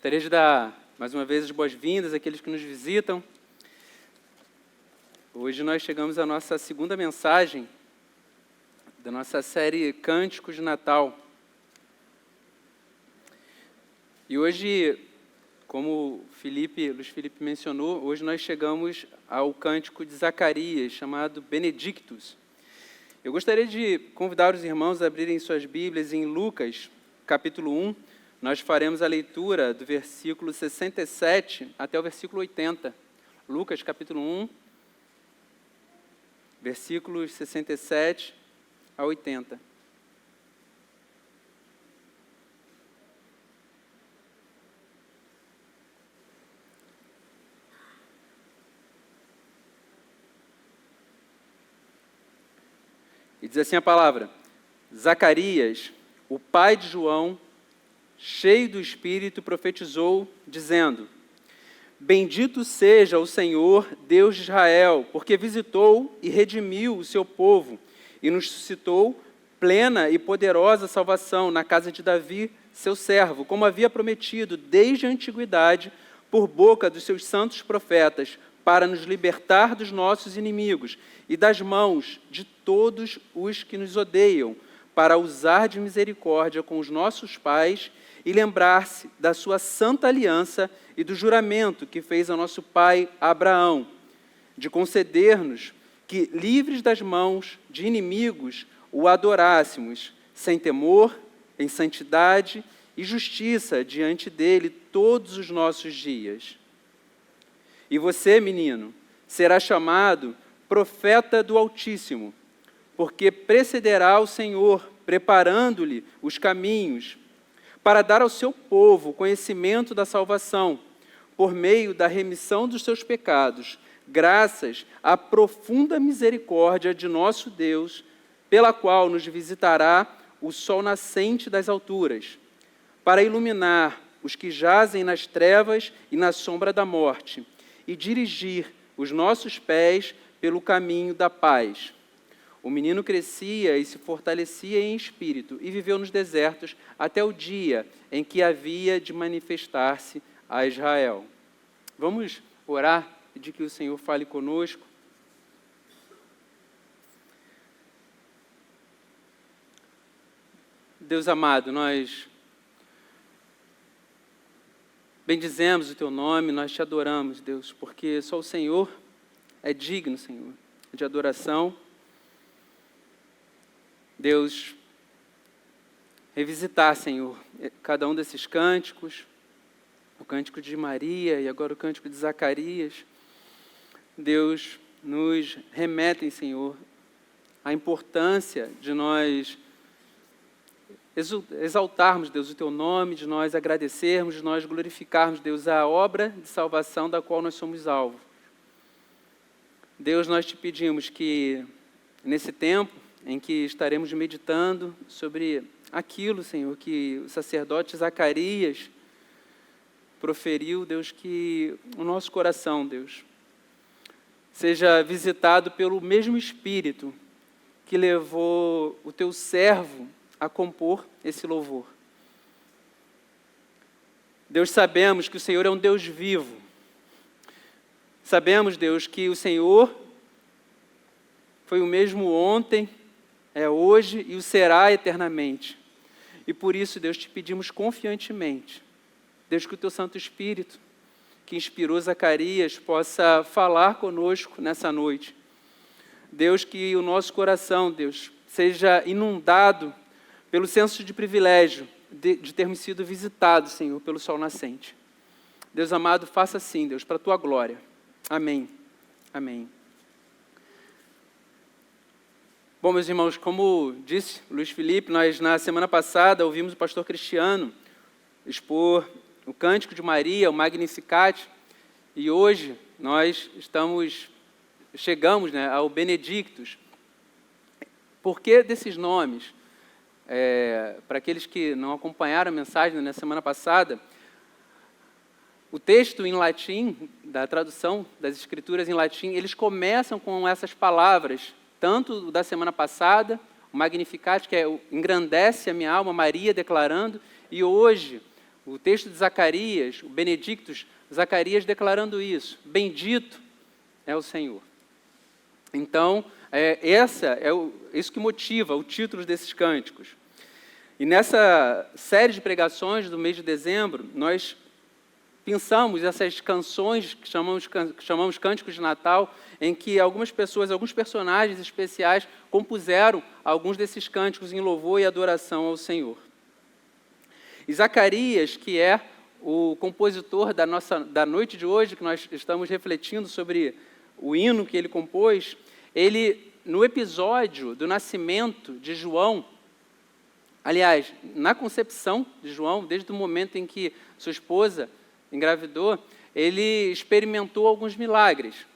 Gostaria de dar, mais uma vez, as boas-vindas àqueles que nos visitam. Hoje nós chegamos à nossa segunda mensagem da nossa série Cânticos de Natal. E hoje, como Luiz Felipe mencionou, hoje nós chegamos ao cântico de Zacarias, chamado Benedictus. Eu gostaria de convidar os irmãos a abrirem suas Bíblias em Lucas, capítulo 1. Nós faremos a leitura do versículo 67 até o versículo 80. Lucas, capítulo 1, versículos 67 a 80. E diz assim a palavra: Zacarias, o pai de João, cheio do Espírito, profetizou, dizendo: Bendito seja o Senhor, Deus de Israel, porque visitou e redimiu o seu povo e nos suscitou plena e poderosa salvação na casa de Davi, seu servo, como havia prometido desde a antiguidade por boca dos seus santos profetas, para nos libertar dos nossos inimigos e das mãos de todos os que nos odeiam, para usar de misericórdia com os nossos pais e lembrar-se da sua santa aliança e do juramento que fez ao nosso pai Abraão, de conceder-nos que, livres das mãos de inimigos, o adorássemos, sem temor, em santidade e justiça diante dele todos os nossos dias. E você, menino, será chamado profeta do Altíssimo, porque precederá o Senhor, preparando-lhe os caminhos, para dar ao seu povo conhecimento da salvação, por meio da remissão dos seus pecados, graças à profunda misericórdia de nosso Deus, pela qual nos visitará o sol nascente das alturas, para iluminar os que jazem nas trevas e na sombra da morte, e dirigir os nossos pés pelo caminho da paz. O menino crescia e se fortalecia em espírito e viveu nos desertos até o dia em que havia de manifestar-se a Israel. Vamos orar, pedir que o Senhor fale conosco. Deus amado, nós bendizemos o Teu nome, nós Te adoramos, Deus, porque só o Senhor é digno, Senhor, de adoração. Deus, revisitar, Senhor, cada um desses cânticos, o cântico de Maria e agora o cântico de Zacarias. Deus, nos remetem, Senhor, à importância de nós exaltarmos, Deus, o Teu nome, de nós agradecermos, de nós glorificarmos, Deus, a obra de salvação da qual nós somos alvo. Deus, nós Te pedimos que, nesse tempo em que estaremos meditando sobre aquilo, Senhor, que o sacerdote Zacarias proferiu, Deus, que o nosso coração, Deus, seja visitado pelo mesmo Espírito que levou o Teu servo a compor esse louvor. Deus, sabemos que o Senhor é um Deus vivo. Sabemos, Deus, que o Senhor foi o mesmo ontem, é hoje e o será eternamente. E por isso, Deus, Te pedimos confiantemente, Deus, que o Teu Santo Espírito, que inspirou Zacarias, possa falar conosco nessa noite. Deus, que o nosso coração, Deus, seja inundado pelo senso de privilégio de termos sido visitados, Senhor, pelo sol nascente. Deus amado, faça assim, Deus, para a Tua glória. Amém. Amém. Bom, meus irmãos, como disse Luiz Felipe, nós na semana passada ouvimos o pastor Cristiano expor o Cântico de Maria, o Magnificat, e hoje nós chegamos ao Benedictus. Por que desses nomes? Para aqueles que não acompanharam a mensagem na semana passada, o texto em latim, da tradução das escrituras em latim, eles começam com essas palavras, tanto da semana passada, o Magnificat, que engrandece a minha alma, Maria declarando, e hoje o texto de Zacarias, o Benedictus, Zacarias declarando isso: bendito é o Senhor. Então, isso que motiva o título desses cânticos. E nessa série de pregações do mês de dezembro, nós pensamos essas canções que chamamos cânticos de Natal, em que algumas pessoas, alguns personagens especiais compuseram alguns desses cânticos em louvor e adoração ao Senhor. E Zacarias, que é o compositor da noite de hoje, que nós estamos refletindo sobre o hino que ele compôs, ele, no episódio do nascimento de João, aliás, na concepção de João, desde o momento em que sua esposa engravidou, ele experimentou alguns milagres.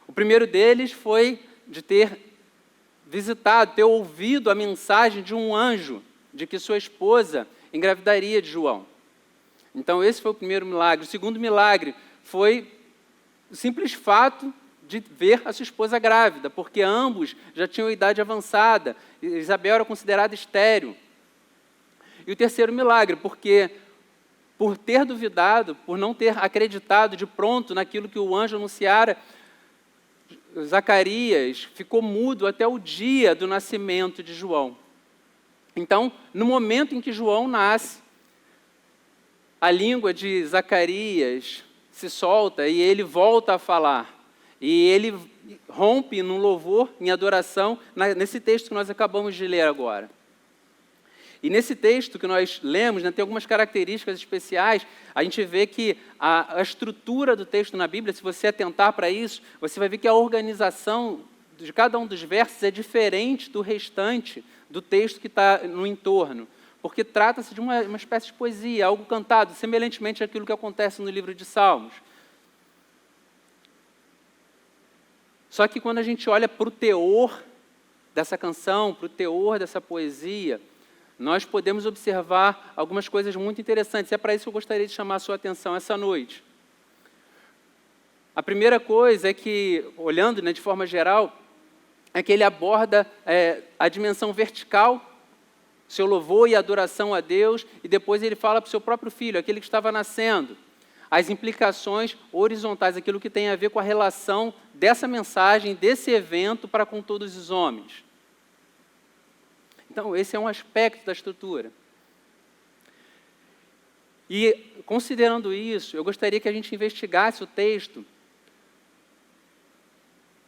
O primeiro deles foi de ter ter ouvido a mensagem de um anjo de que sua esposa engravidaria de João. Então, esse foi o primeiro milagre. O segundo milagre foi o simples fato de ver a sua esposa grávida, porque ambos já tinham idade avançada. Isabel era considerada estéril. E o terceiro milagre, porque por ter duvidado, por não ter acreditado de pronto naquilo que o anjo anunciara, Zacarias ficou mudo até o dia do nascimento de João. Então, no momento em que João nasce, a língua de Zacarias se solta e ele volta a falar. E ele rompe num louvor, em adoração, nesse texto que nós acabamos de ler agora. E nesse texto que nós lemos, tem algumas características especiais. A gente vê que a estrutura do texto na Bíblia, se você atentar para isso, você vai ver que a organização de cada um dos versos é diferente do restante do texto que está no entorno. Porque trata-se de uma espécie de poesia, algo cantado, semelhantemente àquilo que acontece no livro de Salmos. Só que quando a gente olha para o teor dessa canção, para o teor dessa poesia, nós podemos observar algumas coisas muito interessantes. É para isso que eu gostaria de chamar a sua atenção essa noite. A primeira coisa é que, olhando de forma geral, é que ele aborda a dimensão vertical, seu louvor e adoração a Deus, e depois ele fala para o seu próprio filho, aquele que estava nascendo. As implicações horizontais, aquilo que tem a ver com a relação dessa mensagem, desse evento para com todos os homens. Então, esse é um aspecto da estrutura. E, considerando isso, eu gostaria que a gente investigasse o texto,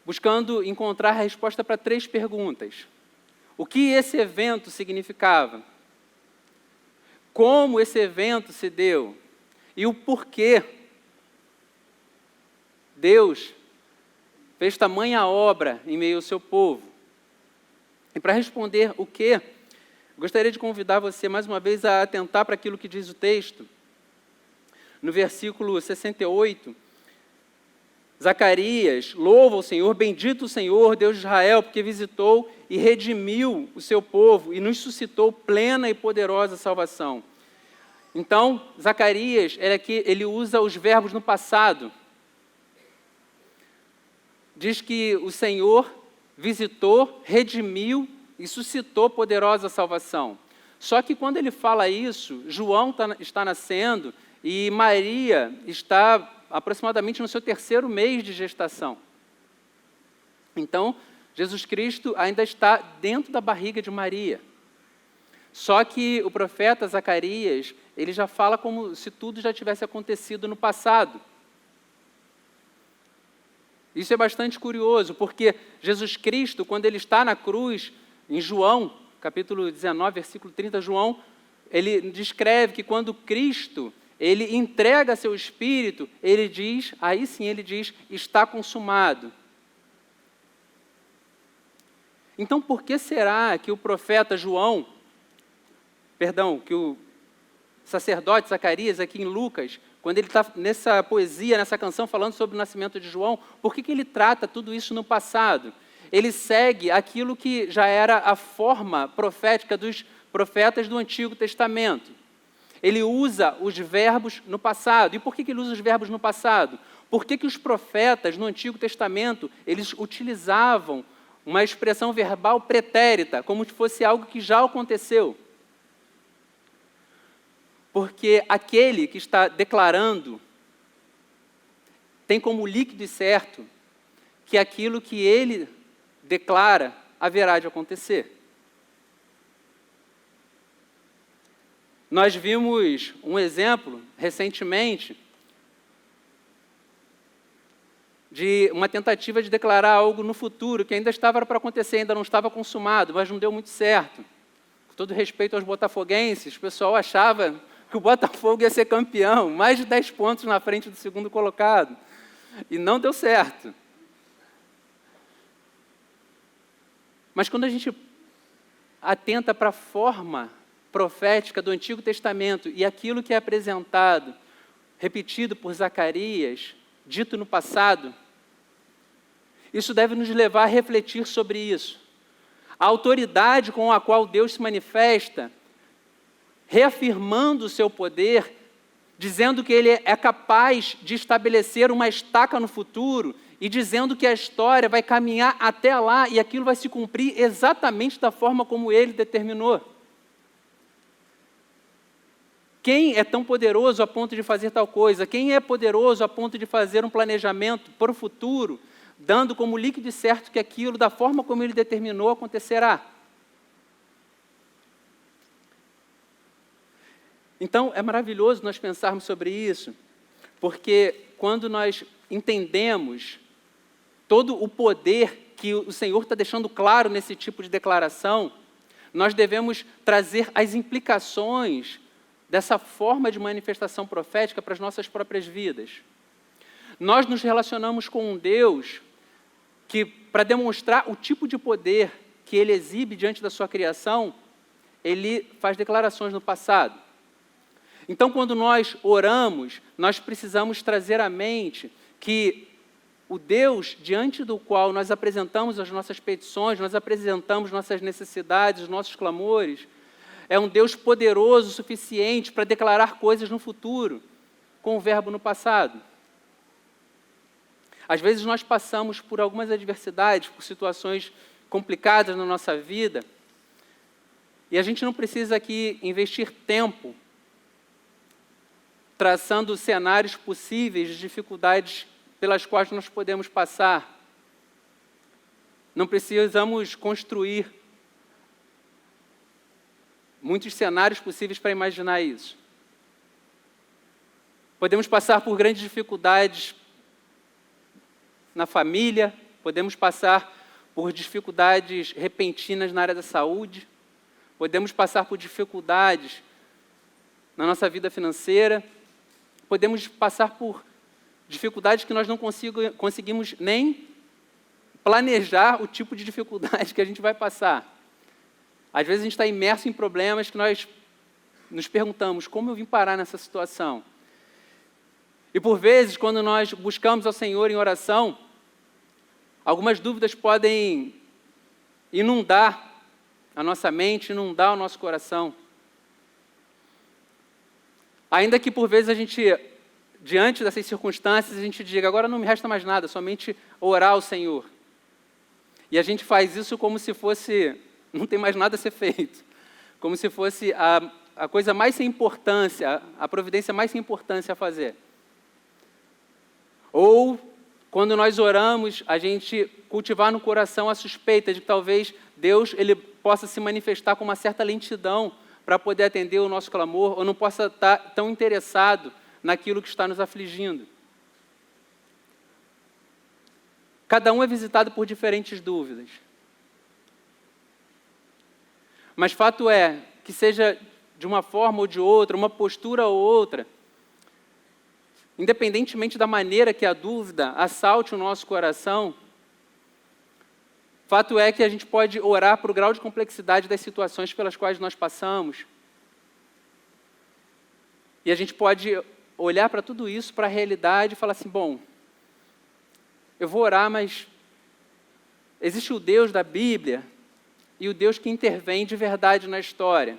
buscando encontrar a resposta para 3 perguntas. O que esse evento significava? Como esse evento se deu? E o porquê Deus fez tamanha obra em meio ao seu povo. E para responder o quê, gostaria de convidar você mais uma vez a atentar para aquilo que diz o texto. No versículo 68, Zacarias louva o Senhor, bendito o Senhor, Deus de Israel, porque visitou e redimiu o seu povo e nos suscitou plena e poderosa salvação. Então, Zacarias, ele usa os verbos no passado. Diz que o Senhor visitou, redimiu e suscitou poderosa salvação. Só que quando ele fala isso, João está nascendo e Maria está aproximadamente no seu 3º mês de gestação. Então, Jesus Cristo ainda está dentro da barriga de Maria. Só que o profeta Zacarias, ele já fala como se tudo já tivesse acontecido no passado. Isso é bastante curioso, porque Jesus Cristo, quando ele está na cruz, em João, capítulo 19, versículo 30, João, ele descreve que quando Cristo, ele entrega seu Espírito, ele diz, aí sim ele diz, está consumado. Então, por que será que o profeta João, que o sacerdote Zacarias, aqui em Lucas, quando ele está nessa poesia, nessa canção, falando sobre o nascimento de João, por que ele trata tudo isso no passado? Ele segue aquilo que já era a forma profética dos profetas do Antigo Testamento. Ele usa os verbos no passado. E por que ele usa os verbos no passado? Por que os profetas no Antigo Testamento, eles utilizavam uma expressão verbal pretérita, como se fosse algo que já aconteceu? Porque aquele que está declarando tem como líquido e certo que aquilo que ele declara haverá de acontecer. Nós vimos um exemplo recentemente de uma tentativa de declarar algo no futuro que ainda estava para acontecer, ainda não estava consumado, mas não deu muito certo. Com todo respeito aos botafoguenses, o pessoal achava que o Botafogo ia ser campeão, mais de 10 pontos na frente do segundo colocado, e não deu certo. Mas quando a gente atenta para a forma profética do Antigo Testamento e aquilo que é apresentado, repetido por Zacarias, dito no passado, isso deve nos levar a refletir sobre isso. A autoridade com a qual Deus se manifesta, reafirmando o seu poder, dizendo que Ele é capaz de estabelecer uma estaca no futuro e dizendo que a história vai caminhar até lá e aquilo vai se cumprir exatamente da forma como Ele determinou. Quem é tão poderoso a ponto de fazer tal coisa? Quem é poderoso a ponto de fazer um planejamento para o futuro, dando como líquido e certo que aquilo, da forma como Ele determinou, acontecerá? Então, é maravilhoso nós pensarmos sobre isso, porque quando nós entendemos todo o poder que o Senhor está deixando claro nesse tipo de declaração, nós devemos trazer as implicações dessa forma de manifestação profética para as nossas próprias vidas. Nós nos relacionamos com um Deus que, para demonstrar o tipo de poder que Ele exibe diante da sua criação, Ele faz declarações no passado. Então, quando nós oramos, nós precisamos trazer à mente que o Deus diante do qual nós apresentamos as nossas petições, nós apresentamos nossas necessidades, nossos clamores, é um Deus poderoso o suficiente para declarar coisas no futuro, com o verbo no passado. Às vezes nós passamos por algumas adversidades, por situações complicadas na nossa vida, e a gente não precisa aqui investir tempo traçando cenários possíveis de dificuldades pelas quais nós podemos passar. Não precisamos construir muitos cenários possíveis para imaginar isso. Podemos passar por grandes dificuldades na família, podemos passar por dificuldades repentinas na área da saúde, podemos passar por dificuldades na nossa vida financeira, podemos passar por dificuldades que nós não conseguimos nem planejar o tipo de dificuldade que a gente vai passar. Às vezes a gente está imerso em problemas que nós nos perguntamos, como eu vim parar nessa situação? E por vezes, quando nós buscamos ao Senhor em oração, algumas dúvidas podem inundar a nossa mente, inundar o nosso coração. Ainda que por vezes a gente, diante dessas circunstâncias, a gente diga, agora não me resta mais nada, somente orar ao Senhor. E a gente faz isso como se fosse, não tem mais nada a ser feito. Como se fosse a coisa mais sem importância, a providência mais sem importância a fazer. Ou, quando nós oramos, a gente cultivar no coração a suspeita de que talvez Deus ele possa se manifestar com uma certa lentidão para poder atender o nosso clamor, ou não possa estar tão interessado naquilo que está nos afligindo. Cada um é visitado por diferentes dúvidas. Mas fato é que seja de uma forma ou de outra, uma postura ou outra, independentemente da maneira que a dúvida assalte o nosso coração, fato é que a gente pode orar para o grau de complexidade das situações pelas quais nós passamos. E a gente pode olhar para tudo isso, para a realidade e falar assim, bom, eu vou orar, mas existe o Deus da Bíblia e o Deus que intervém de verdade na história.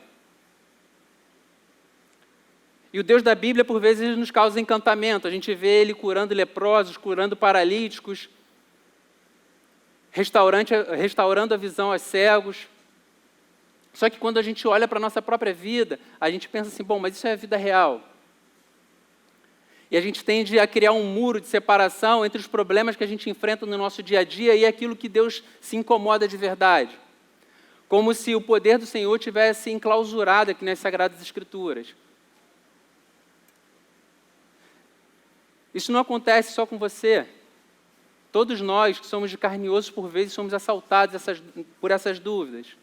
E o Deus da Bíblia, por vezes, ele nos causa encantamento. A gente vê Ele curando leprosos, curando paralíticos, restaurando a visão aos cegos. Só que quando a gente olha para a nossa própria vida, a gente pensa assim, bom, mas isso é a vida real. E a gente tende a criar um muro de separação entre os problemas que a gente enfrenta no nosso dia a dia e aquilo que Deus se incomoda de verdade. Como se o poder do Senhor tivesse enclausurado aqui nas Sagradas Escrituras. Isso não acontece só com você. Todos nós que somos de carne e osso, por vezes, somos assaltados por essas dúvidas.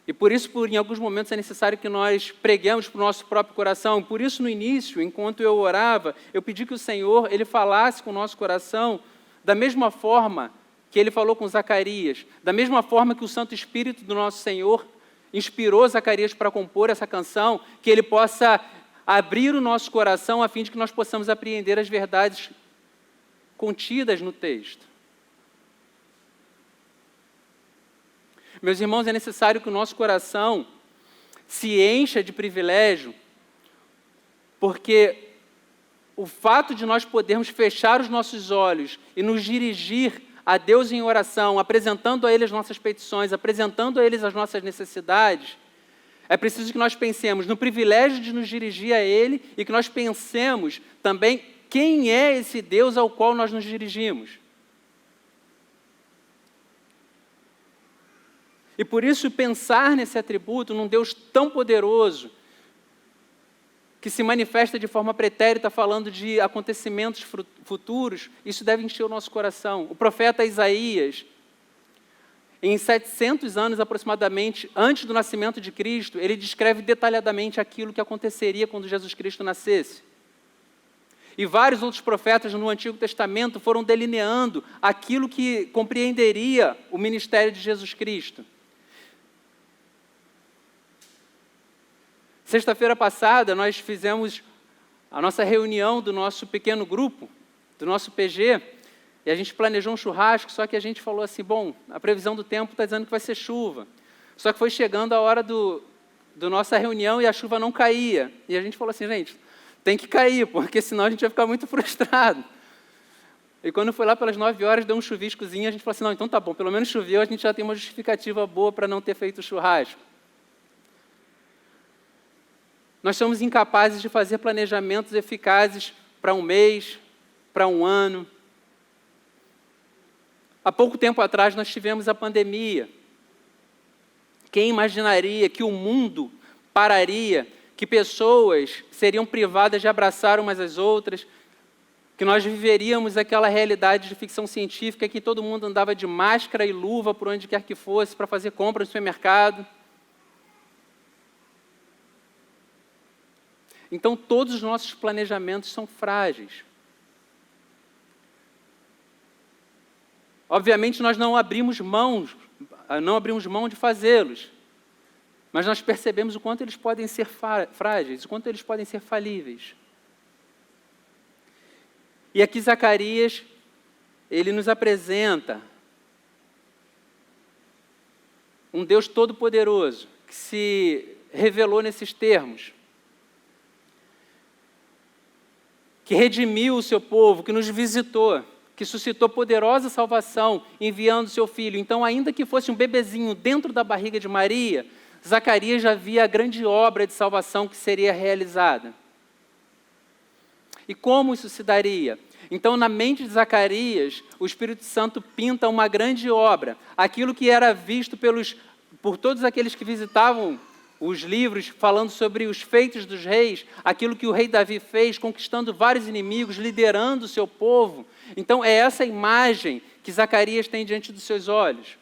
E por isso, em alguns momentos, é necessário que nós preguemos para o nosso próprio coração. Por isso, no início, enquanto eu orava, eu pedi que o Senhor, Ele falasse com o nosso coração da mesma forma que Ele falou com Zacarias, da mesma forma que o Santo Espírito do nosso Senhor inspirou Zacarias para compor essa canção, que Ele possa abrir o nosso coração a fim de que nós possamos apreender as verdades contidas no texto. Meus irmãos, é necessário que o nosso coração se encha de privilégio, porque o fato de nós podermos fechar os nossos olhos e nos dirigir a Deus em oração, apresentando a Ele as nossas petições, apresentando a Ele as nossas necessidades, é preciso que nós pensemos no privilégio de nos dirigir a Ele e que nós pensemos também quem é esse Deus ao qual nós nos dirigimos. E por isso pensar nesse atributo, num Deus tão poderoso, que se manifesta de forma pretérita, falando de acontecimentos futuros, isso deve encher o nosso coração. O profeta Isaías, em 700 anos aproximadamente, antes do nascimento de Cristo, ele descreve detalhadamente aquilo que aconteceria quando Jesus Cristo nascesse. E vários outros profetas no Antigo Testamento foram delineando aquilo que compreenderia o ministério de Jesus Cristo. Sexta-feira passada, nós fizemos a nossa reunião do nosso pequeno grupo, do nosso PG, e a gente planejou um churrasco, só que a gente falou assim, bom, a previsão do tempo está dizendo que vai ser chuva. Só que foi chegando a hora do nossa reunião e a chuva não caía. E a gente falou assim, gente, tem que cair, porque senão a gente vai ficar muito frustrado. E quando foi lá pelas 9 horas, deu um chuviscozinho, a gente falou assim, não, então tá bom, pelo menos choveu, a gente já tem uma justificativa boa para não ter feito o churrasco. Nós somos incapazes de fazer planejamentos eficazes para um mês, para um ano. Há pouco tempo atrás nós tivemos a pandemia. Quem imaginaria que o mundo pararia, que pessoas seriam privadas de abraçar umas às outras, que nós viveríamos aquela realidade de ficção científica que todo mundo andava de máscara e luva por onde quer que fosse para fazer compra no supermercado. Então, todos os nossos planejamentos são frágeis. Obviamente, nós não abrimos mão de fazê-los, mas nós percebemos o quanto eles podem ser frágeis, o quanto eles podem ser falíveis. E aqui Zacarias, ele nos apresenta um Deus todo-poderoso, que se revelou nesses termos, que redimiu o seu povo, que nos visitou, que suscitou poderosa salvação, enviando seu filho. Então, ainda que fosse um bebezinho dentro da barriga de Maria, Zacarias já via a grande obra de salvação que seria realizada. E como isso se daria? Então, na mente de Zacarias, o Espírito Santo pinta uma grande obra. Aquilo que era visto por todos aqueles que visitavam os livros falando sobre os feitos dos reis, aquilo que o rei Davi fez, conquistando vários inimigos, liderando o seu povo. Então, é essa imagem que Zacarias tem diante dos seus olhos.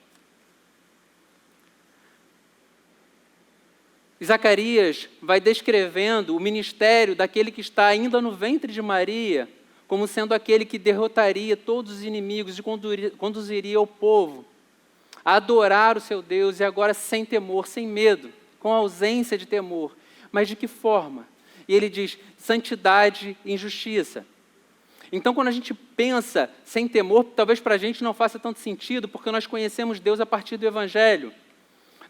E Zacarias vai descrevendo o ministério daquele que está ainda no ventre de Maria, como sendo aquele que derrotaria todos os inimigos e conduziria o povo a adorar o seu Deus, e agora sem temor, sem medo, com ausência de temor. Mas de que forma? E ele diz, santidade e justiça. Então, quando a gente pensa sem temor, talvez para a gente não faça tanto sentido, porque nós conhecemos Deus a partir do Evangelho.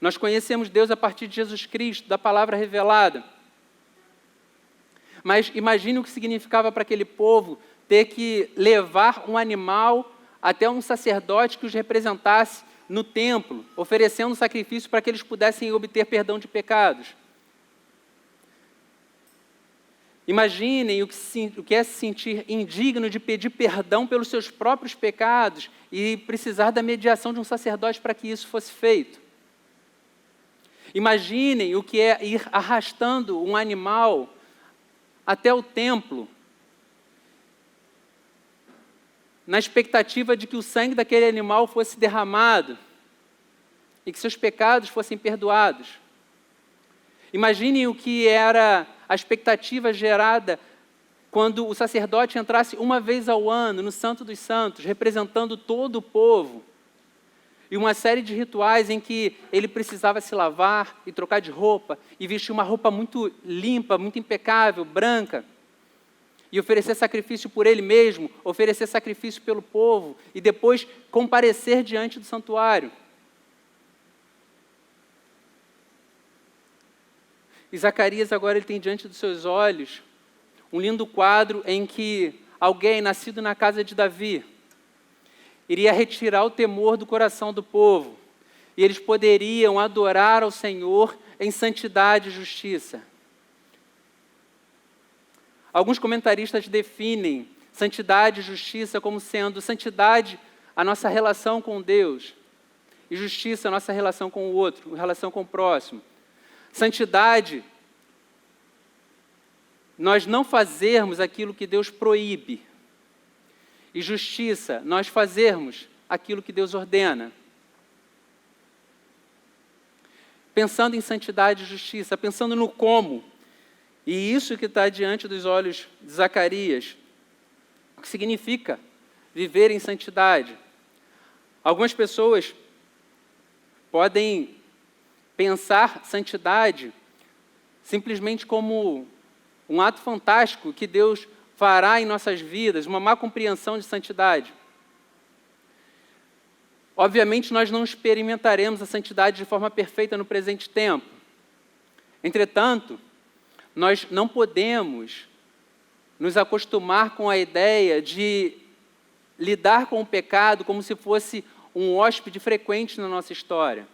Nós conhecemos Deus a partir de Jesus Cristo, da palavra revelada. Mas imagine o que significava para aquele povo ter que levar um animal até um sacerdote que os representasse no templo, oferecendo sacrifício para que eles pudessem obter perdão de pecados. Imaginem o que é se sentir indigno de pedir perdão pelos seus próprios pecados e precisar da mediação de um sacerdote para que isso fosse feito. Imaginem o que é ir arrastando um animal até o templo, na expectativa de que o sangue daquele animal fosse derramado e que seus pecados fossem perdoados. Imaginem o que era a expectativa gerada quando o sacerdote entrasse uma vez ao ano no Santo dos Santos, representando todo o povo, e uma série de rituais em que ele precisava se lavar e trocar de roupa, e vestir uma roupa muito limpa, muito impecável, branca, e oferecer sacrifício por ele mesmo, oferecer sacrifício pelo povo, e depois comparecer diante do santuário. E Zacarias agora ele tem diante dos seus olhos um lindo quadro em que alguém nascido na casa de Davi iria retirar o temor do coração do povo, e eles poderiam adorar ao Senhor em santidade e justiça. Alguns comentaristas definem santidade e justiça como sendo santidade a nossa relação com Deus e justiça a nossa relação com o outro, a relação com o próximo. Santidade, nós não fazermos aquilo que Deus proíbe. E justiça, nós fazermos aquilo que Deus ordena. Pensando em santidade e justiça, pensando no como. E isso que está diante dos olhos de Zacarias, o que significa viver em santidade. Algumas pessoas podem pensar santidade simplesmente como um ato fantástico que Deus fará em nossas vidas, uma má compreensão de santidade. Obviamente, nós não experimentaremos a santidade de forma perfeita no presente tempo. Entretanto, nós não podemos nos acostumar com a ideia de lidar com o pecado como se fosse um hóspede frequente na nossa história.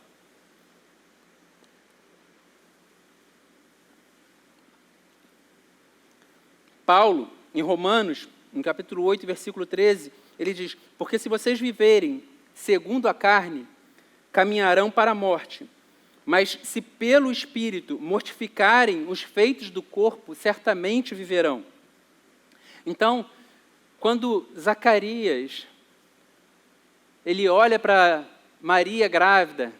Paulo, em Romanos, no capítulo 8, versículo 13, ele diz: porque se vocês viverem segundo a carne, caminharão para a morte. Mas se pelo Espírito mortificarem os feitos do corpo, certamente viverão. Então, quando Zacarias, ele olha para Maria grávida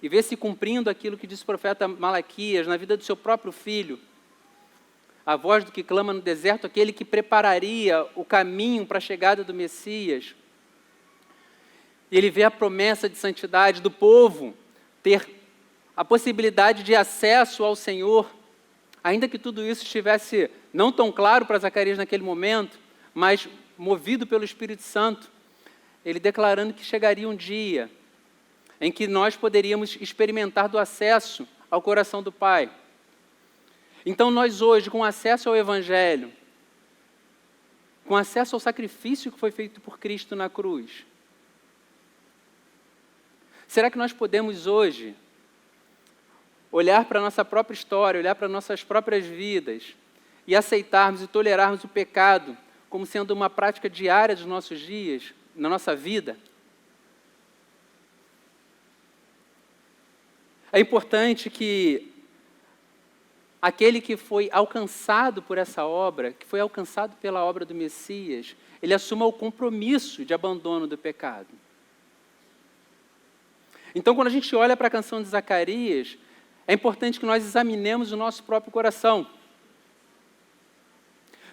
e vê se cumprindo aquilo que diz o profeta Malaquias na vida do seu próprio filho, a voz do que clama no deserto, aquele que prepararia o caminho para a chegada do Messias. E ele vê a promessa de santidade do povo ter a possibilidade de acesso ao Senhor, ainda que tudo isso estivesse não tão claro para Zacarias naquele momento, mas movido pelo Espírito Santo, ele declarando que chegaria um dia em que nós poderíamos experimentar do acesso ao coração do Pai. Então nós hoje, com acesso ao Evangelho, com acesso ao sacrifício que foi feito por Cristo na cruz, será que nós podemos hoje olhar para a nossa própria história, olhar para nossas próprias vidas e aceitarmos e tolerarmos o pecado como sendo uma prática diária dos nossos dias, na nossa vida? É importante que aquele que foi alcançado por essa obra, que foi alcançado pela obra do Messias, ele assuma o compromisso de abandono do pecado. Então, quando a gente olha para a canção de Zacarias, é importante que nós examinemos o nosso próprio coração.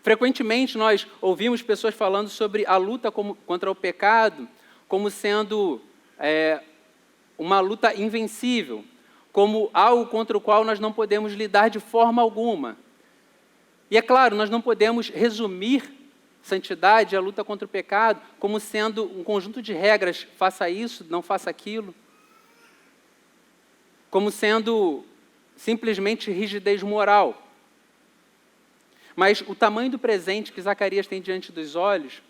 Frequentemente, nós ouvimos pessoas falando sobre a luta contra o pecado como sendo uma luta invencível, como algo contra o qual nós não podemos lidar de forma alguma. E é claro, nós não podemos resumir santidade, a luta contra o pecado, como sendo um conjunto de regras, faça isso, não faça aquilo, como sendo simplesmente rigidez moral. Mas o tamanho do presente que Zacarias tem diante dos olhos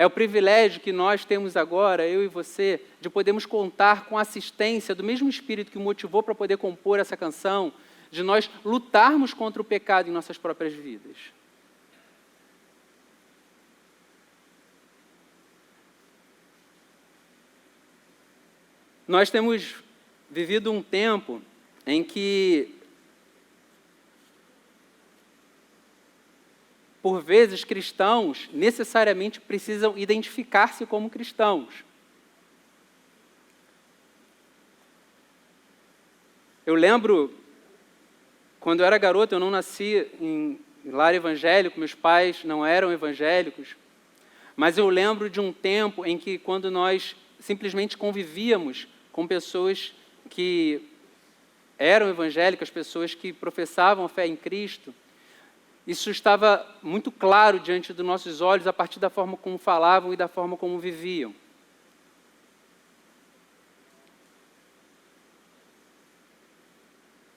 É o privilégio que nós temos agora, eu e você, de podermos contar com a assistência do mesmo Espírito que o motivou para poder compor essa canção, de nós lutarmos contra o pecado em nossas próprias vidas. Nós temos vivido um tempo em que, por vezes, cristãos necessariamente precisam identificar-se como cristãos. Eu lembro, quando eu era garoto, eu não nasci em lar evangélico, meus pais não eram evangélicos, mas eu lembro de um tempo em que, quando nós simplesmente convivíamos com pessoas que eram evangélicas, pessoas que professavam a fé em Cristo, isso estava muito claro diante dos nossos olhos a partir da forma como falavam e da forma como viviam.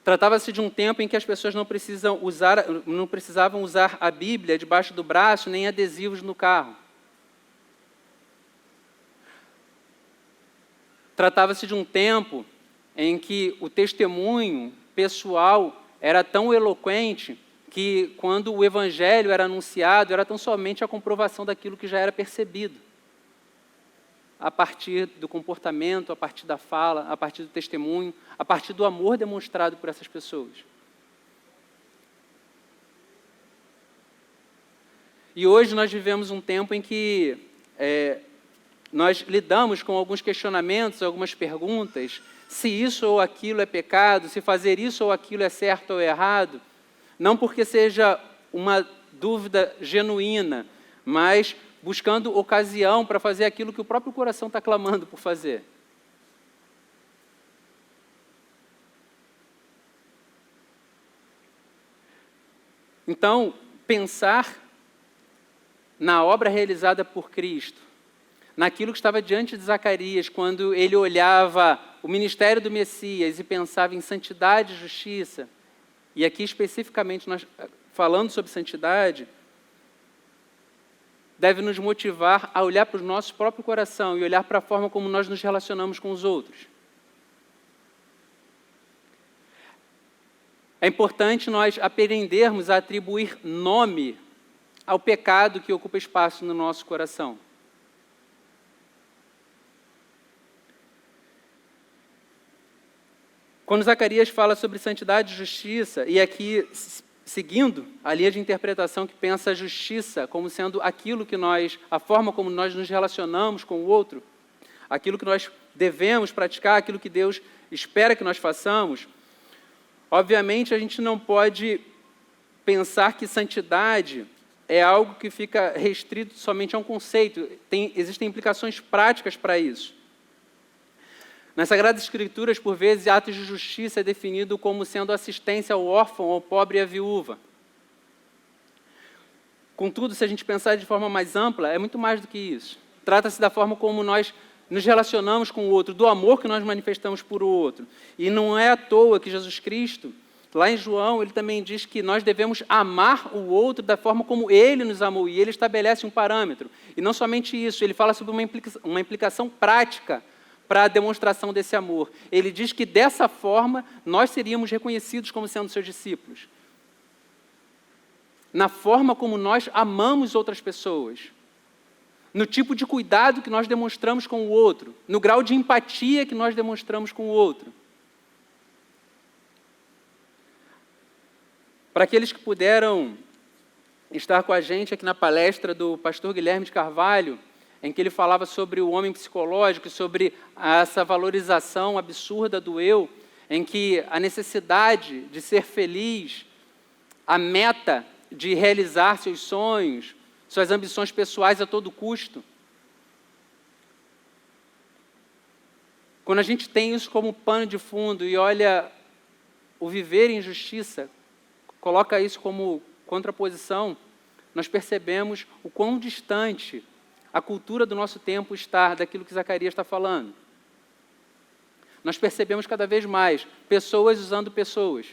Tratava-se de um tempo em que as pessoas não precisavam usar a Bíblia debaixo do braço, nem adesivos no carro. Tratava-se de um tempo em que o testemunho pessoal era tão eloquente que, quando o Evangelho era anunciado, era tão somente a comprovação daquilo que já era percebido, a partir do comportamento, a partir da fala, a partir do testemunho, a partir do amor demonstrado por essas pessoas. E hoje nós vivemos um tempo em que nós lidamos com alguns questionamentos, algumas perguntas, se isso ou aquilo é pecado, se fazer isso ou aquilo é certo ou errado, não porque seja uma dúvida genuína, mas buscando ocasião para fazer aquilo que o próprio coração está clamando por fazer. Então, pensar na obra realizada por Cristo, naquilo que estava diante de Zacarias, quando ele olhava o ministério do Messias e pensava em santidade e justiça, e aqui especificamente nós falando sobre santidade, deve nos motivar a olhar para o nosso próprio coração e olhar para a forma como nós nos relacionamos com os outros. É importante nós aprendermos a atribuir nome ao pecado que ocupa espaço no nosso coração. Quando Zacarias fala sobre santidade e justiça, e aqui seguindo a linha de interpretação que pensa a justiça como sendo aquilo que a forma como nós nos relacionamos com o outro, aquilo que nós devemos praticar, aquilo que Deus espera que nós façamos, obviamente a gente não pode pensar que santidade é algo que fica restrito somente a um conceito. Existem implicações práticas para isso. Nas Sagradas Escrituras, por vezes, atos de justiça é definido como sendo assistência ao órfão, ao pobre e à viúva. Contudo, se a gente pensar de forma mais ampla, é muito mais do que isso. Trata-se da forma como nós nos relacionamos com o outro, do amor que nós manifestamos por o outro. E não é à toa que Jesus Cristo, lá em João, ele também diz que nós devemos amar o outro da forma como ele nos amou, e ele estabelece um parâmetro. E não somente isso, ele fala sobre uma implicação prática para a demonstração desse amor. Ele diz que dessa forma nós seríamos reconhecidos como sendo seus discípulos. Na forma como nós amamos outras pessoas, no tipo de cuidado que nós demonstramos com o outro, no grau de empatia que nós demonstramos com o outro. Para aqueles que puderam estar com a gente aqui na palestra do pastor Guilherme de Carvalho, em que ele falava sobre o homem psicológico, sobre essa valorização absurda do eu, em que a necessidade de ser feliz, a meta de realizar seus sonhos, suas ambições pessoais a todo custo. Quando a gente tem isso como pano de fundo e olha o viver em justiça, coloca isso como contraposição, nós percebemos o quão distante a cultura do nosso tempo está daquilo que Zacarias está falando. Nós percebemos cada vez mais pessoas usando pessoas.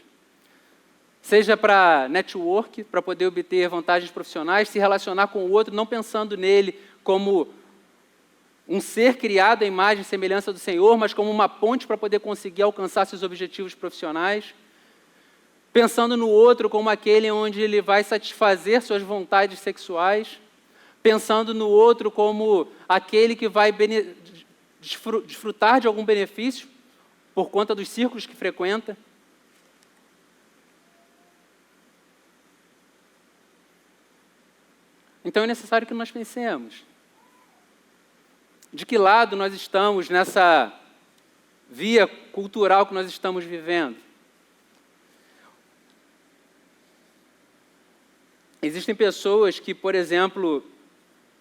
seja para network, para poder obter vantagens profissionais, se relacionar com o outro, não pensando nele como um ser criado à imagem e semelhança do Senhor, mas como uma ponte para poder conseguir alcançar seus objetivos profissionais, pensando no outro como aquele onde ele vai satisfazer suas vontades sexuais, pensando no outro como aquele que vai desfrutar de algum benefício por conta dos círculos que frequenta. Então é necessário que nós pensemos de que lado nós estamos nessa via cultural que nós estamos vivendo. Existem pessoas que, por exemplo,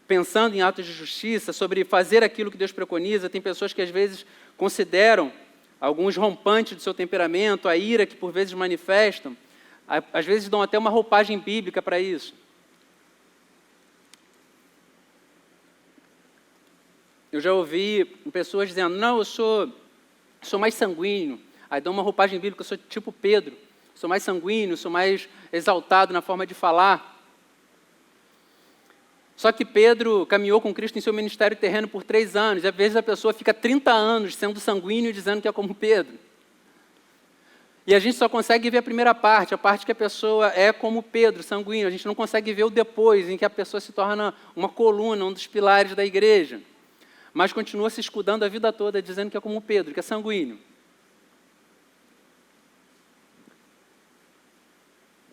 pensando em atos de justiça, sobre fazer aquilo que Deus preconiza, tem pessoas que às vezes consideram alguns rompantes do seu temperamento, a ira que por vezes manifestam, às vezes dão até uma roupagem bíblica para isso. Eu já ouvi pessoas dizendo, não, eu sou mais sanguíneo. Aí dão uma roupagem bíblica, eu sou tipo Pedro. Sou mais sanguíneo, sou mais exaltado na forma de falar. Só que Pedro caminhou com Cristo em seu ministério terreno por 3 anos. E às vezes a pessoa fica 30 anos sendo sanguíneo e dizendo que é como Pedro. E a gente só consegue ver a primeira parte, a parte que a pessoa é como Pedro, sanguíneo. A gente não consegue ver o depois, em que a pessoa se torna uma coluna, um dos pilares da igreja. Mas continua se escudando a vida toda, dizendo que é como Pedro, que é sanguíneo.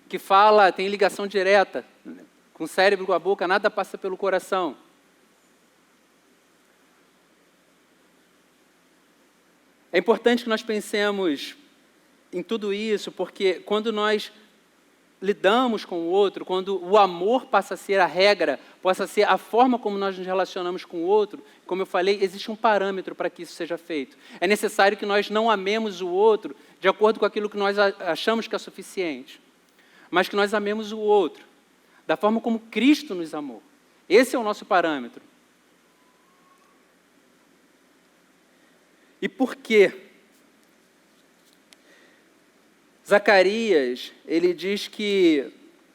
Que fala, tem ligação direta com o cérebro, com a boca, nada passa pelo coração. É importante que nós pensemos em tudo isso, porque quando nós lidamos com o outro, quando o amor passa a ser a regra, passa a ser a forma como nós nos relacionamos com o outro, como eu falei, existe um parâmetro para que isso seja feito. É necessário que nós não amemos o outro de acordo com aquilo que nós achamos que é suficiente, mas que nós amemos o outro da forma como Cristo nos amou. Esse é o nosso parâmetro. E por quê? Zacarias, ele diz que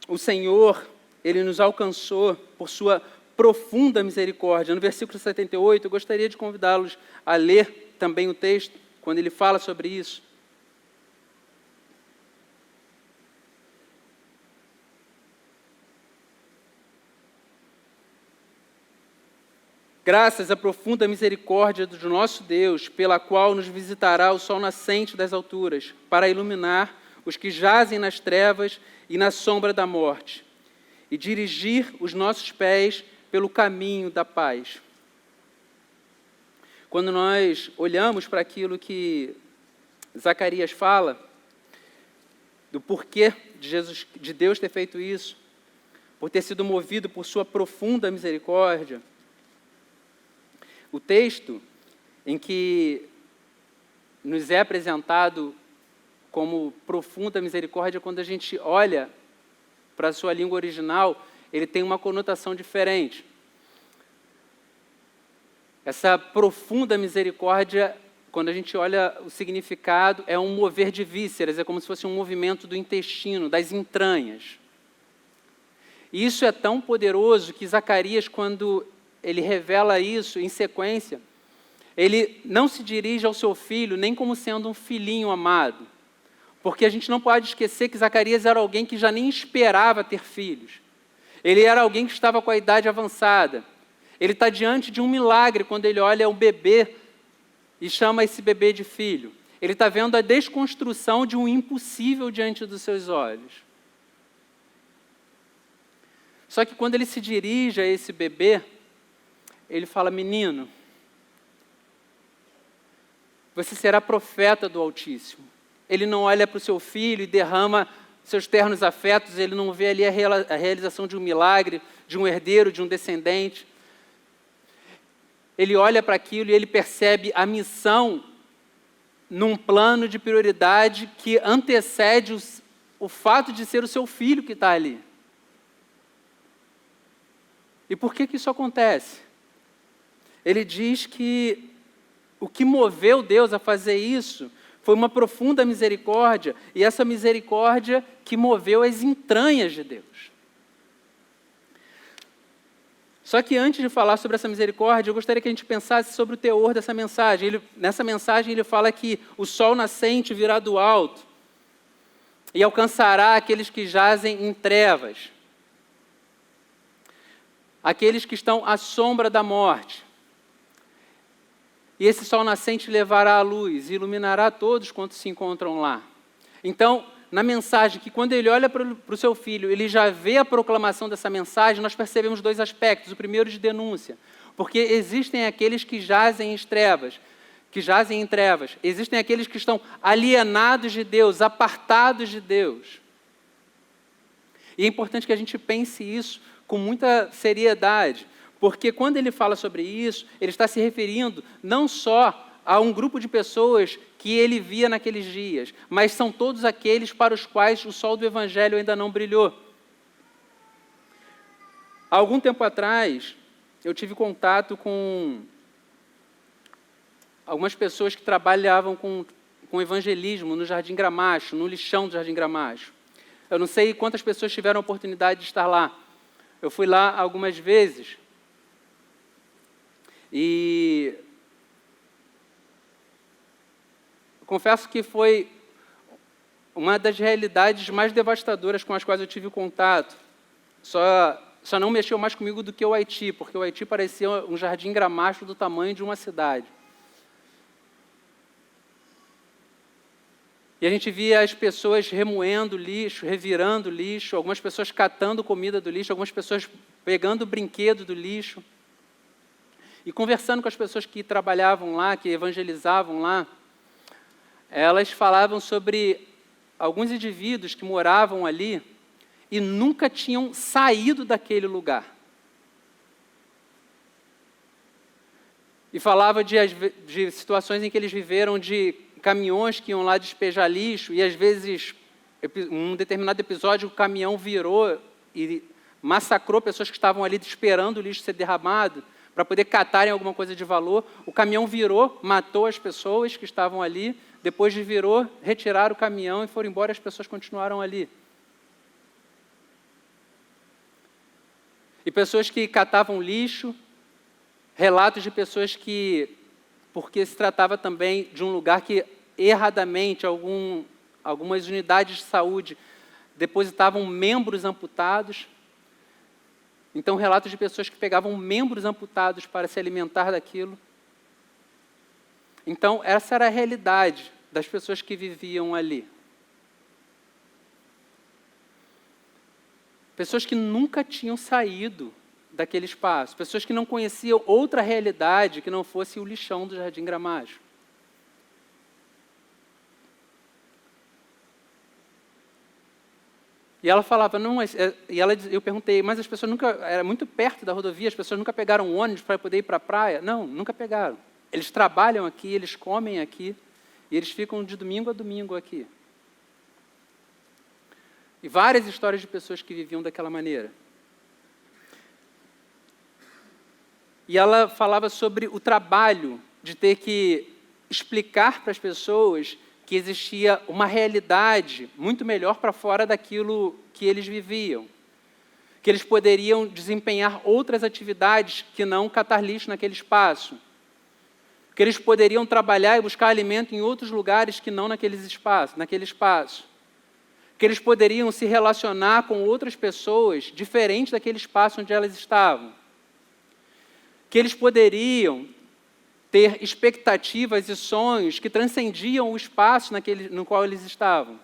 o Senhor, ele nos alcançou por sua profunda misericórdia. No versículo 78, eu gostaria de convidá-los a ler também o texto, quando ele fala sobre isso. Graças à profunda misericórdia do nosso Deus, pela qual nos visitará o sol nascente das alturas, para iluminar os que jazem nas trevas e na sombra da morte, e dirigir os nossos pés pelo caminho da paz. Quando nós olhamos para aquilo que Zacarias fala, do porquê de Deus ter feito isso, por ter sido movido por sua profunda misericórdia, o texto em que nos é apresentado como profunda misericórdia, quando a gente olha para a sua língua original, ele tem uma conotação diferente. Essa profunda misericórdia, quando a gente olha o significado, é um mover de vísceras, é como se fosse um movimento do intestino, das entranhas. E isso é tão poderoso que Zacarias, quando ele revela isso em sequência, ele não se dirige ao seu filho nem como sendo um filhinho amado, porque a gente não pode esquecer que Zacarias era alguém que já nem esperava ter filhos. Ele era alguém que estava com a idade avançada. Ele está diante de um milagre quando ele olha o bebê e chama esse bebê de filho. Ele está vendo a desconstrução de um impossível diante dos seus olhos. Só que quando ele se dirige a esse bebê, ele fala, menino, você será profeta do Altíssimo. Ele não olha para o seu filho e derrama seus ternos afetos, ele não vê ali a realização de um milagre, de um herdeiro, de um descendente. Ele olha para aquilo e ele percebe a missão num plano de prioridade que antecede o fato de ser o seu filho que está ali. E por que isso acontece? Ele diz que o que moveu Deus a fazer isso Foi uma profunda misericórdia, e essa misericórdia que moveu as entranhas de Deus. Só que antes de falar sobre essa misericórdia, eu gostaria que a gente pensasse sobre o teor dessa mensagem. Nessa mensagem ele fala que o sol nascente virá do alto e alcançará aqueles que jazem em trevas, aqueles que estão à sombra da morte. E esse sol nascente levará a luz e iluminará todos quantos se encontram lá. Então, na mensagem, que quando ele olha para o seu filho, ele já vê a proclamação dessa mensagem, nós percebemos dois aspectos. O primeiro de denúncia, porque existem aqueles que jazem em trevas, existem aqueles que estão alienados de Deus, apartados de Deus. E é importante que a gente pense isso com muita seriedade, porque quando ele fala sobre isso, ele está se referindo não só a um grupo de pessoas que ele via naqueles dias, mas são todos aqueles para os quais o sol do Evangelho ainda não brilhou. Há algum tempo atrás, eu tive contato com algumas pessoas que trabalhavam com evangelismo no Jardim Gramacho, no lixão do Jardim Gramacho. Eu não sei quantas pessoas tiveram a oportunidade de estar lá. Eu fui lá algumas vezes. E confesso que foi uma das realidades mais devastadoras com as quais eu tive contato. Só não mexeu mais comigo do que o Haiti, porque o Haiti parecia um jardim gramacho do tamanho de uma cidade. E a gente via as pessoas remoendo lixo, revirando lixo, algumas pessoas catando comida do lixo, algumas pessoas pegando brinquedo do lixo. E conversando com as pessoas que trabalhavam lá, que evangelizavam lá, elas falavam sobre alguns indivíduos que moravam ali e nunca tinham saído daquele lugar. E falava de situações em que eles viveram de caminhões que iam lá despejar lixo e, às vezes, um determinado episódio, o caminhão virou e massacrou pessoas que estavam ali esperando o lixo ser derramado para poder catarem alguma coisa de valor. O caminhão virou, matou as pessoas que estavam ali, depois de virou, retiraram o caminhão e foram embora, as pessoas continuaram ali. E pessoas que catavam lixo, relatos de pessoas que, porque se tratava também de um lugar que, erradamente, algumas unidades de saúde depositavam membros amputados. Então, relatos de pessoas que pegavam membros amputados para se alimentar daquilo. Então, essa era a realidade das pessoas que viviam ali. Pessoas que nunca tinham saído daquele espaço. Pessoas que não conheciam outra realidade que não fosse o lixão do Jardim Gramacho. E ela falava, não, eu perguntei, mas as pessoas nunca, era muito perto da rodovia, as pessoas nunca pegaram um ônibus para poder ir para a praia? Não, nunca pegaram. Eles trabalham aqui, eles comem aqui, e eles ficam de domingo a domingo aqui. E várias histórias de pessoas que viviam daquela maneira. E ela falava sobre o trabalho de ter que explicar para as pessoas que existia uma realidade muito melhor para fora daquilo que eles viviam. Que eles poderiam desempenhar outras atividades que não catar lixo naquele espaço. Que eles poderiam trabalhar e buscar alimento em outros lugares que não naquele espaço. Que eles poderiam se relacionar com outras pessoas diferentes daquele espaço onde elas estavam. Que eles poderiam ter expectativas e sonhos que transcendiam o espaço no qual eles estavam.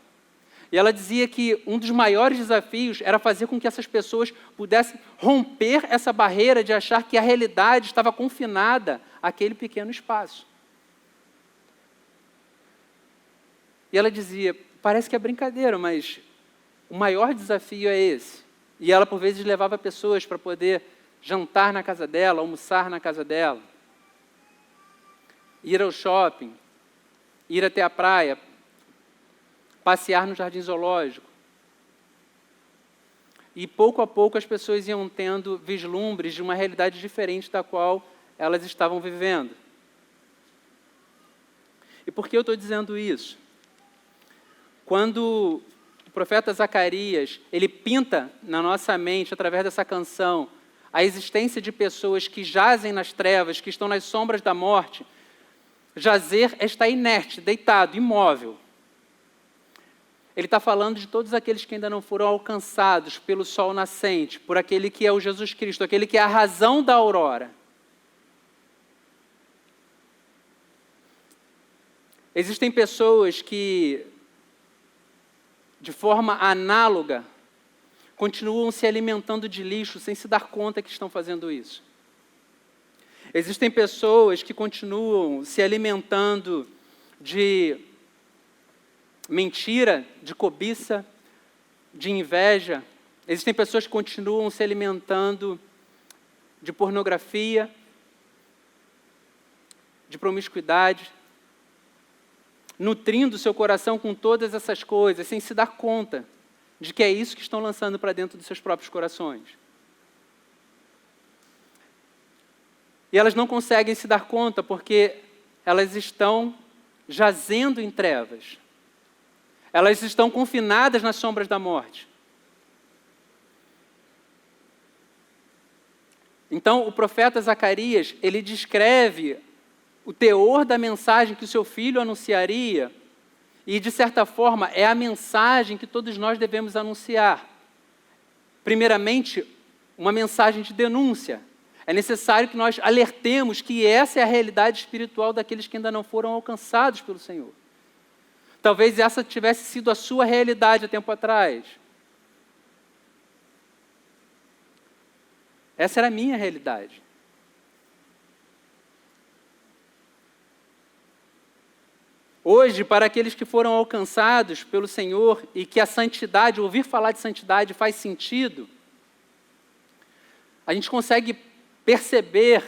E ela dizia que um dos maiores desafios era fazer com que essas pessoas pudessem romper essa barreira de achar que a realidade estava confinada àquele pequeno espaço. E ela dizia, parece que é brincadeira, mas o maior desafio é esse. E ela, por vezes, levava pessoas para poder jantar na casa dela, almoçar na casa dela, ir ao shopping, ir até a praia, passear no jardim zoológico. E pouco a pouco as pessoas iam tendo vislumbres de uma realidade diferente da qual elas estavam vivendo. E por que eu estou dizendo isso? Quando o profeta Zacarias, ele pinta na nossa mente, através dessa canção, a existência de pessoas que jazem nas trevas, que estão nas sombras da morte, jazer é estar inerte, deitado, imóvel. Ele está falando de todos aqueles que ainda não foram alcançados pelo sol nascente, por aquele que é o Jesus Cristo, aquele que é a razão da aurora. Existem pessoas que, de forma análoga, continuam se alimentando de lixo sem se dar conta que estão fazendo isso. Existem pessoas que continuam se alimentando de mentira, de cobiça, de inveja. Existem pessoas que continuam se alimentando de pornografia, de promiscuidade, nutrindo seu coração com todas essas coisas, sem se dar conta de que é isso que estão lançando para dentro dos seus próprios corações. E elas não conseguem se dar conta porque elas estão jazendo em trevas. Elas estão confinadas nas sombras da morte. Então, o profeta Zacarias, ele descreve o teor da mensagem que o seu filho anunciaria, e, de certa forma, é a mensagem que todos nós devemos anunciar. Primeiramente, uma mensagem de denúncia. É necessário que nós alertemos que essa é a realidade espiritual daqueles que ainda não foram alcançados pelo Senhor. Talvez essa tivesse sido a sua realidade há tempo atrás. Essa era a minha realidade. Hoje, para aqueles que foram alcançados pelo Senhor e que a santidade, ouvir falar de santidade faz sentido, a gente consegue perceber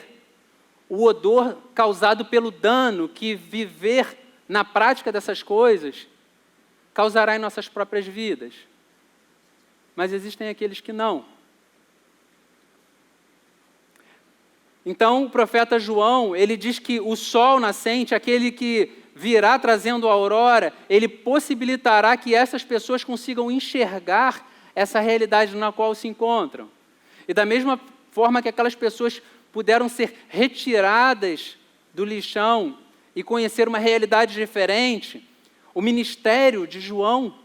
o odor causado pelo dano que viver na prática dessas coisas causará em nossas próprias vidas. Mas existem aqueles que não. Então, o profeta João, ele diz que o sol nascente, aquele que virá trazendo a aurora, ele possibilitará que essas pessoas consigam enxergar essa realidade na qual se encontram. E da mesma forma que aquelas pessoas puderam ser retiradas do lixão e conhecer uma realidade diferente, o ministério de João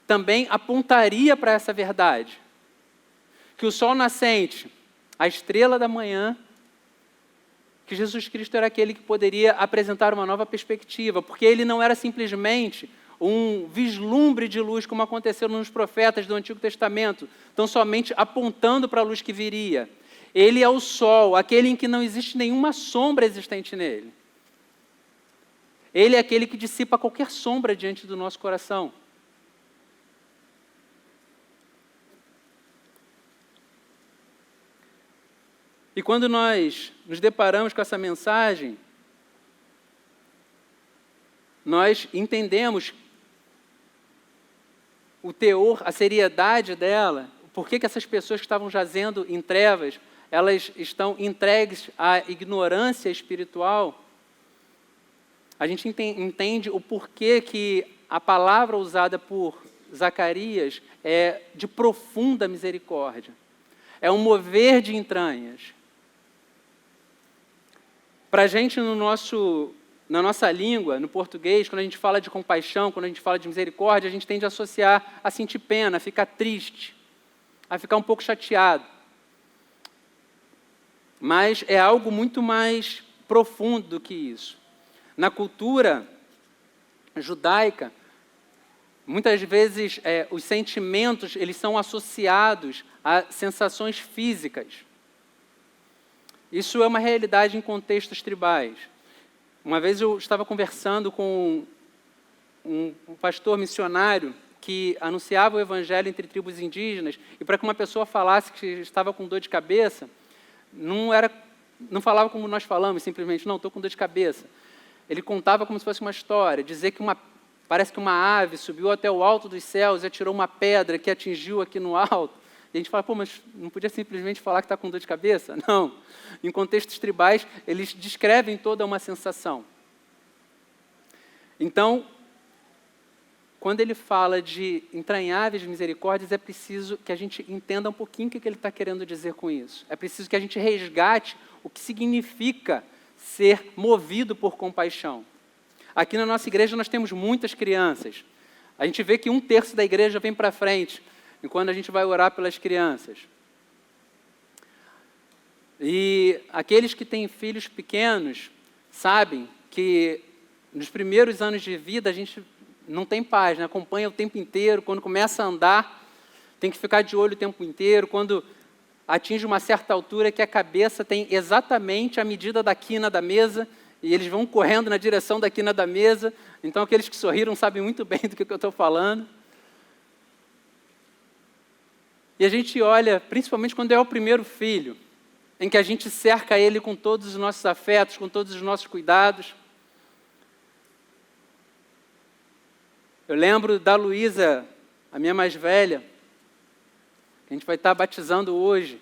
também apontaria para essa verdade. Que o sol nascente, a estrela da manhã, que Jesus Cristo era aquele que poderia apresentar uma nova perspectiva, porque ele não era simplesmente um vislumbre de luz, como aconteceu nos profetas do Antigo Testamento, tão somente apontando para a luz que viria. Ele é o sol, aquele em que não existe nenhuma sombra existente nele. Ele é aquele que dissipa qualquer sombra diante do nosso coração. E quando nós nos deparamos com essa mensagem, nós entendemos o teor, a seriedade dela, por que essas pessoas que estavam jazendo em trevas, elas estão entregues à ignorância espiritual. A gente entende o porquê que a palavra usada por Zacarias é de profunda misericórdia. É um mover de entranhas. Para a gente, na nossa língua, no português, quando a gente fala de compaixão, quando a gente fala de misericórdia, a gente tende a associar a sentir pena, a ficar triste, a ficar um pouco chateado. Mas é algo muito mais profundo do que isso. Na cultura judaica, muitas vezes os sentimentos eles são associados a sensações físicas. Isso é uma realidade em contextos tribais. Uma vez eu estava conversando com um pastor missionário que anunciava o evangelho entre tribos indígenas, e para que uma pessoa falasse que estava com dor de cabeça, não falava como nós falamos, simplesmente, não, estou com dor de cabeça. Ele contava como se fosse uma história, dizer que parece que uma ave subiu até o alto dos céus e atirou uma pedra que atingiu aqui no alto. E a gente fala, mas não podia simplesmente falar que está com dor de cabeça? Não. Em contextos tribais, eles descrevem toda uma sensação. Então, quando ele fala de entranháveis misericórdias, é preciso que a gente entenda um pouquinho o que ele está querendo dizer com isso. É preciso que a gente resgate o que significa ser movido por compaixão. Aqui na nossa igreja nós temos muitas crianças. A gente vê que 1/3 da igreja vem para frente, enquanto a gente vai orar pelas crianças. E aqueles que têm filhos pequenos sabem que nos primeiros anos de vida a gente não tem paz, né? Acompanha o tempo inteiro. Quando começa a andar, tem que ficar de olho o tempo inteiro. Quando atinge uma certa altura que a cabeça tem exatamente a medida da quina da mesa, e eles vão correndo na direção da quina da mesa. Então, aqueles que sorriram sabem muito bem do que eu estou falando. E a gente olha, principalmente quando é o primeiro filho, em que a gente cerca ele com todos os nossos afetos, com todos os nossos cuidados. Eu lembro da Luísa, a minha mais velha, que a gente vai estar batizando hoje.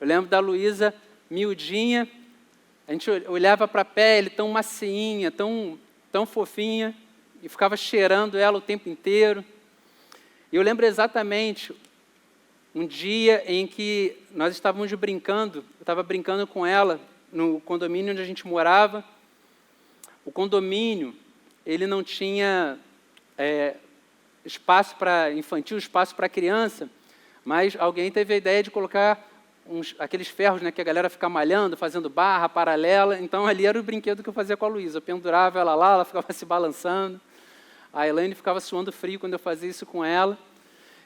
Eu lembro da Luísa miudinha, a gente olhava para a pele tão macinha, tão fofinha, e ficava cheirando ela o tempo inteiro. E eu lembro exatamente um dia em que nós estávamos brincando, eu estava brincando com ela no condomínio onde a gente morava. O condomínio, ele não tinha espaço para infantil, espaço para criança, mas alguém teve a ideia de colocar aqueles ferros, né, que a galera fica malhando, fazendo barra paralela. Então, ali era o brinquedo que eu fazia com a Luísa. Eu pendurava ela lá, ela ficava se balançando. A Elaine ficava suando frio quando eu fazia isso com ela.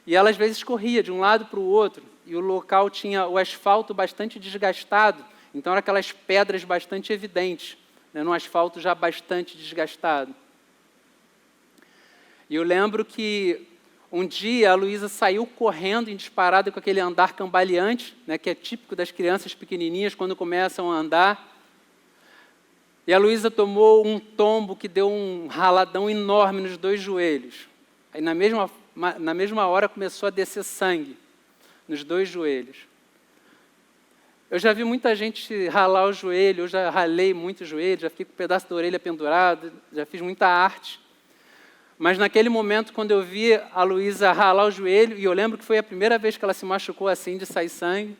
E ela, às vezes, corria de um lado para o outro. E o local tinha o asfalto bastante desgastado. Então, eram aquelas pedras bastante evidentes, né, num asfalto já bastante desgastado. E eu lembro que um dia a Luísa saiu correndo em disparada com aquele andar cambaleante, né, que é típico das crianças pequenininhas quando começam a andar. E a Luísa tomou um tombo que deu um raladão enorme nos 2 joelhos. Aí na mesma hora começou a descer sangue nos 2 joelhos. Eu já vi muita gente ralar o joelho, eu já ralei muito o joelho, já fiquei com um pedaço da orelha pendurado, já fiz muita arte. Mas naquele momento, quando eu vi a Luísa ralar o joelho, e eu lembro que foi a primeira vez que ela se machucou assim, de sair sangue,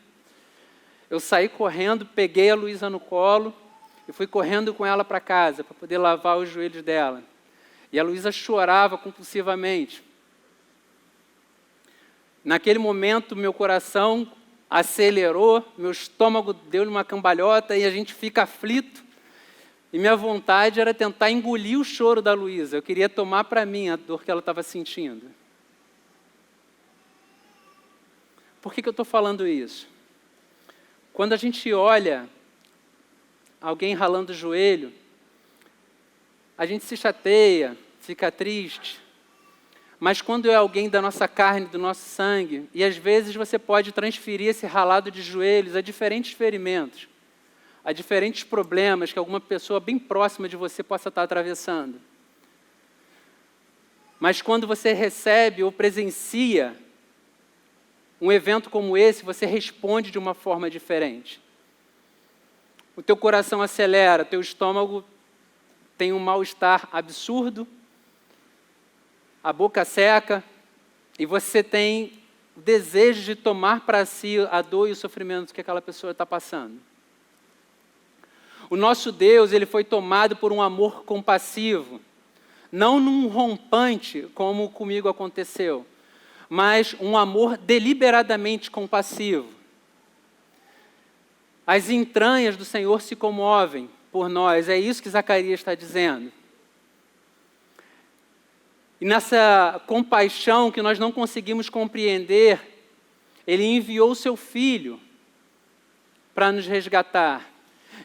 eu saí correndo, peguei a Luísa no colo e fui correndo com ela para casa, para poder lavar os joelhos dela. E a Luísa chorava compulsivamente. Naquele momento, meu coração acelerou, meu estômago deu-lhe uma cambalhota e a gente fica aflito. E minha vontade era tentar engolir o choro da Luísa. Eu queria tomar para mim a dor que ela estava sentindo. Por que eu estou falando isso? Quando a gente olha alguém ralando o joelho, a gente se chateia, fica triste. Mas quando é alguém da nossa carne, do nosso sangue, e às vezes você pode transferir esse ralado de joelhos a diferentes ferimentos, a diferentes problemas que alguma pessoa bem próxima de você possa estar atravessando. Mas quando você recebe ou presencia um evento como esse, você responde de uma forma diferente. O teu coração acelera, teu estômago tem um mal-estar absurdo, a boca seca, e você tem o desejo de tomar para si a dor e o sofrimento que aquela pessoa está passando. O nosso Deus, ele foi tomado por um amor compassivo, não num rompante, como comigo aconteceu, mas um amor deliberadamente compassivo. As entranhas do Senhor se comovem por nós, é isso que Zacarias está dizendo. E nessa compaixão que nós não conseguimos compreender, ele enviou o seu Filho para nos resgatar.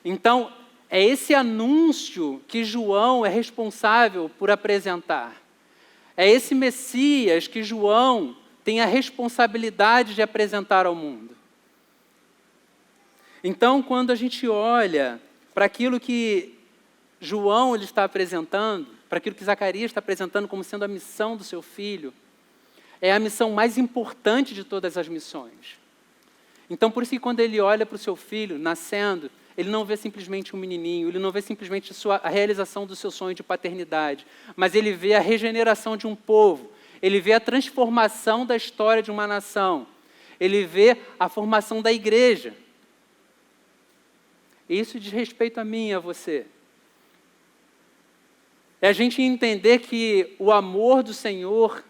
Então, é esse anúncio que João é responsável por apresentar. É esse Messias que João tem a responsabilidade de apresentar ao mundo. Então, quando a gente olha para aquilo que João ele está apresentando, para aquilo que Zacarias está apresentando como sendo a missão do seu filho, é a missão mais importante de todas as missões. Então, por isso que quando ele olha para o seu filho nascendo, Ele não vê simplesmente um menininho, ele não vê simplesmente a realização do seu sonho de paternidade, mas ele vê a regeneração de um povo, ele vê a transformação da história de uma nação, ele vê a formação da igreja. Isso diz respeito a mim e a você. É a gente entender que o amor do Senhor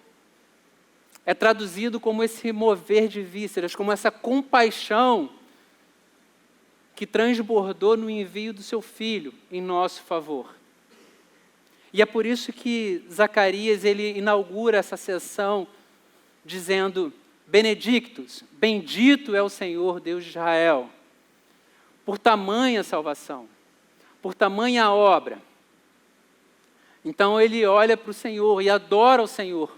é traduzido como esse mover de vísceras, como essa compaixão que transbordou no envio do seu Filho em nosso favor. E é por isso que Zacarias ele inaugura essa sessão dizendo: Benedictus, bendito é o Senhor Deus de Israel, por tamanha salvação, por tamanha obra. Então ele olha para o Senhor e adora o Senhor.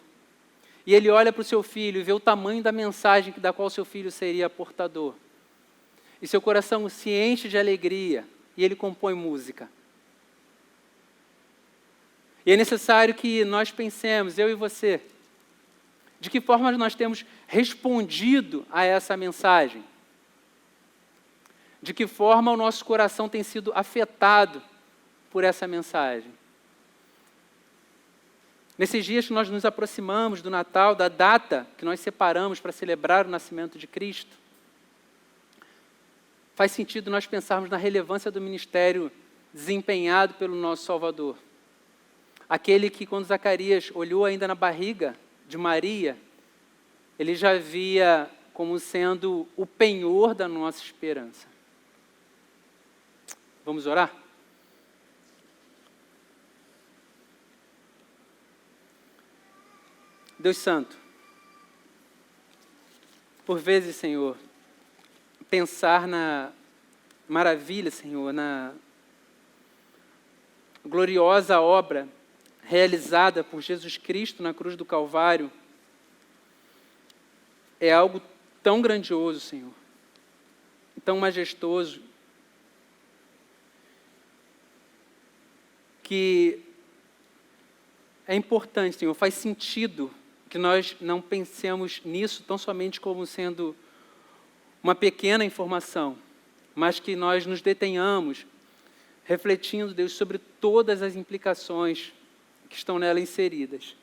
E ele olha para o seu filho e vê o tamanho da mensagem da qual seu filho seria portador. E seu coração se enche de alegria e ele compõe música. E é necessário que nós pensemos, eu e você, de que forma nós temos respondido a essa mensagem. De que forma o nosso coração tem sido afetado por essa mensagem. Nesses dias que nós nos aproximamos do Natal, da data que nós separamos para celebrar o nascimento de Cristo, faz sentido nós pensarmos na relevância do ministério desempenhado pelo nosso Salvador. Aquele que, quando Zacarias olhou ainda na barriga de Maria, ele já via como sendo o penhor da nossa esperança. Vamos orar? Deus Santo, por vezes, Senhor, pensar na maravilha, Senhor, na gloriosa obra realizada por Jesus Cristo na cruz do Calvário, é algo tão grandioso, Senhor, tão majestoso, que é importante, Senhor, faz sentido que nós não pensemos nisso tão somente como sendo uma pequena informação, mas que nós nos detenhamos refletindo, Deus, sobre todas as implicações que estão nela inseridas.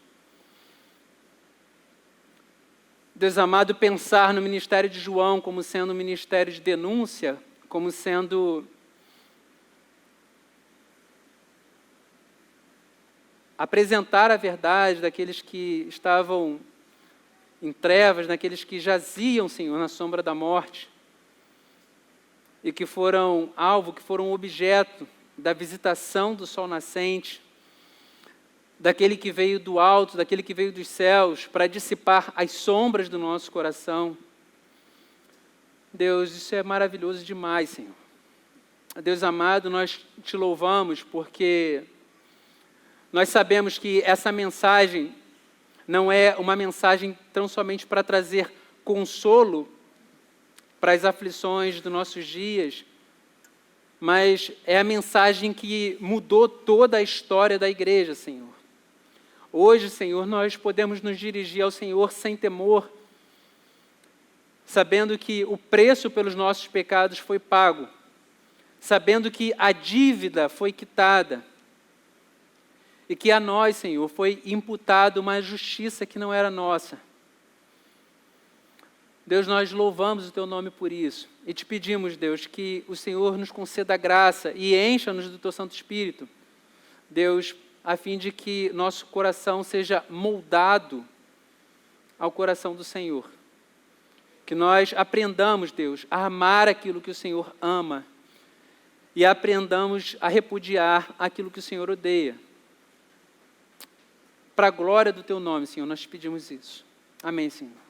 Deus amado, pensar no ministério de João como sendo um ministério de denúncia, como sendo apresentar a verdade daqueles que estavam em trevas, daqueles que jaziam, Senhor, na sombra da morte, e que foram alvo, que foram objeto da visitação do sol nascente, daquele que veio do alto, daquele que veio dos céus, para dissipar as sombras do nosso coração. Deus, isso é maravilhoso demais, Senhor. Deus amado, nós te louvamos porque nós sabemos que essa mensagem não é uma mensagem tão somente para trazer consolo para as aflições dos nossos dias, mas é a mensagem que mudou toda a história da igreja, Senhor. Hoje, Senhor, nós podemos nos dirigir ao Senhor sem temor, sabendo que o preço pelos nossos pecados foi pago, sabendo que a dívida foi quitada, e que a nós, Senhor, foi imputado uma justiça que não era nossa. Deus, nós louvamos o Teu nome por isso. E te pedimos, Deus, que o Senhor nos conceda graça e encha-nos do Teu Santo Espírito. Deus, a fim de que nosso coração seja moldado ao coração do Senhor. Que nós aprendamos, Deus, a amar aquilo que o Senhor ama e aprendamos a repudiar aquilo que o Senhor odeia. Para a glória do Teu nome, Senhor, nós te pedimos isso. Amém, Senhor.